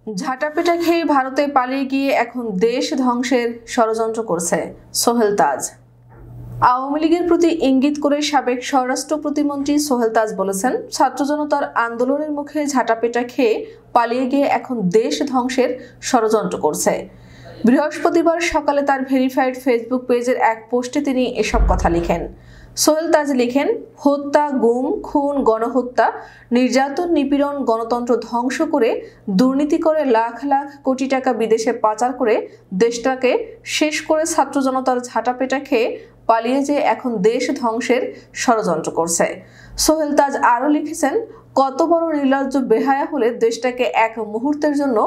ঝাঁটাপেটা খেয়ে ভারতে পালিয়ে গিয়ে এখন দেশ ধ্বংসের ষড়যন্ত্র করছে সোহেল তাজ। আওয়ামী লীগের প্রতি ইঙ্গিত করে সাবেক স্বরাষ্ট্র প্রতিমন্ত্রী সোহেল তাজ বলেছেন, ছাত্র জনতার আন্দোলনের মুখে ঝাঁটাপেটা খেয়ে পালিয়ে গিয়ে এখন দেশ ধ্বংসের ষড়যন্ত্র করছে। বৃহস্পতিবার সকালে তার ভেরিফাইড ফেসবুক পেজের এক পোস্টে তিনি এসব কথা লিখেন। সোহেল তাজ লিখেন, হত্যা, গুম, খুন, গণহত্যা, নির্যাতন, নিপীড়ন, গণতন্ত্র ধ্বংস করে, দুর্নীতি করে লাখ লাখ কোটি টাকা বিদেশে পাচার করে দেশটাকে শেষ করে ছাত্র জনতার ঝাঁটাপেটা খেয়ে পালিয়ে যেয়ে এখন দেশ ধ্বংসের ষড়যন্ত্র করছে। সোহেল তাজ আরও লিখেছেন, কত বড় নির্লজ্জ বেহায়া হলে দেশটাকে এক মুহূর্তের জন্য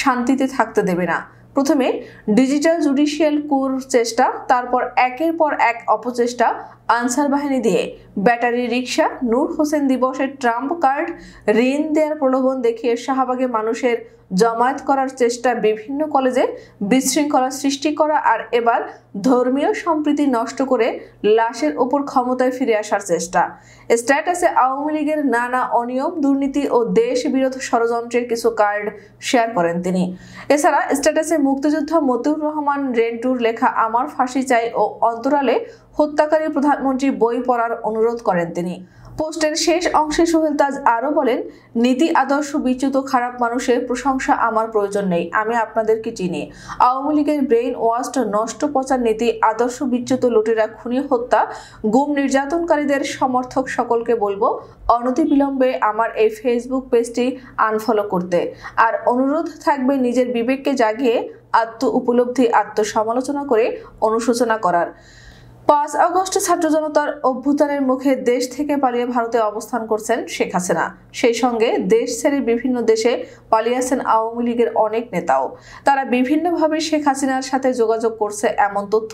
শান্তিতে থাকতে দেবে না। প্রথমে ডিজিটাল জুডিশিয়াল কুর চেষ্টা, তারপর একের পর এক অপচেষ্টা, আনসার বাহিনী দিয়ে ব্যাটারি রিক্সা, নূর হোসেন দিবসের ট্রাম্প কার্ড, ঋণ দেওয়ার প্রলোভন দেখিয়ে শাহবাগে মানুষের জমায়েত করার চেষ্টা, বিভিন্ন কলেজে বিশৃঙ্খলা সৃষ্টি করা, আর এবার ধর্মীয় সম্প্রীতি নষ্ট করে লাশের ওপর ক্ষমতায় ফিরে আসার চেষ্টা। স্ট্যাটাসে আওয়ামী লীগের নানা অনিয়ম, দুর্নীতি ও দেশ বিরোধ ষড়যন্ত্রের কিছু কার্ড শেয়ার করেন তিনি। এছাড়া স্ট্যাটাসে মুক্তিযোদ্ধা মতিউর রহমান রেন্টুর লেখা আমার ফাঁসি চাই ও অন্তরালে হত্যাকারী প্রধানমন্ত্রী বই পড়ার অনুরোধ করেন তিনি। পোস্টের শেষ অংশে সোহেল তাজ আরও বলেন, নীতি আদর্শ বিচ্যুত খারাপ মানুষের প্রশংসা আমার প্রয়োজন নেই, আমি আপনাদেরকে চিনি। আওয়ামী লীগের ব্রেইন ওয়াস্ট, নষ্ট পচার নীতি আদর্শ বিচ্যুত লুটেরা, খুনি, হত্যা, গুম, নির্যাতনকারীদের সমর্থক সকলকে বলবো অনতিবিলম্বে আমার এই ফেসবুক পেজটি আনফলো করতে। আর অনুরোধ থাকবে নিজের বিবেককে জাগিয়ে আত্ম উপলব্ধি, আত্মসমালোচনা করে অনুশোচনা করার। 5 আগস্ট ছাত্র জনতার অভ্যুত্থানের মুখে দেশ থেকে পালিয়ে ভারতে অবস্থান করছেন শেখ হাসিনা। সেই সঙ্গে দেশ ছেড়ে বিভিন্ন দেশে পালিয়ে আছেন আওয়ামী লীগের অনেক নেতাও। তারা বিভিন্নভাবে শেখ হাসিনার সাথে যোগাযোগ করছে এমন তথ্য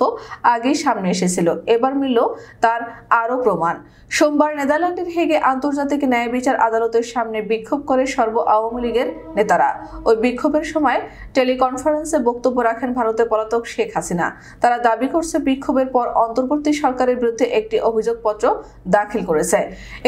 আগেই সামনে এসেছিল। এবার মিলল তার আরও প্রমাণ। সোমবার নেদারল্যান্ডের হেগে আন্তর্জাতিক ন্যায় বিচার আদালতের সামনে বিক্ষোভ করে সর্ব আওয়ামী লীগের নেতারা। ওই বিক্ষোভের সময় টেলিকনফারেন্সে বক্তব্য রাখেন ভারতে পলাতক শেখ হাসিনা। তারা দাবি করছে বিক্ষোভের পর অন্তর্বর্তী সরকারের বিরুদ্ধে একটি অভিযোগপত্র দাখিল করেছে।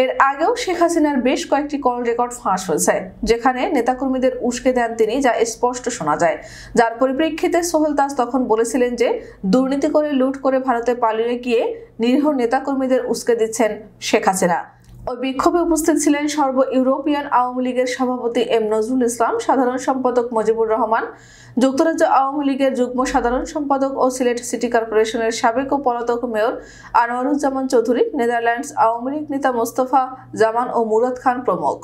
এর আগেও শেখ হাসিনার বেশ কয়েকটি কল রেকর্ড ফাঁস হয়েছে, যেখানে নেতাকর্মীদের উস্কে দেন তিনি, যা স্পষ্ট শোনা যায়। যার পরিপ্রেক্ষিতে সোহেল তাজ তখন বলেছিলেন যে দুর্নীতি করে, লুট করে ভারতে পালিয়ে গিয়ে নিরীহ নেতাকর্মীদের উস্কে দিচ্ছেন শেখ হাসিনা। ওই বিক্ষোভে উপস্থিত ছিলেন সর্ব ইউরোপিয়ান আওয়ামী লীগের সভাপতি এম নজরুল ইসলাম, সাধারণ সম্পাদক মুজিবুর রহমান, যুক্তরাজ্য আওয়ামী লীগের যুগ্ম সাধারণ সম্পাদক ও সিলেট সিটি কর্পোরেশনের সাবেক ও পলাতক মেয়র আনোয়ারুজ্জামান চৌধুরী, নেদারল্যান্ডস আওয়ামী লীগ নেতা মোস্তফা জামান ও মুরাদ খান প্রমুখ।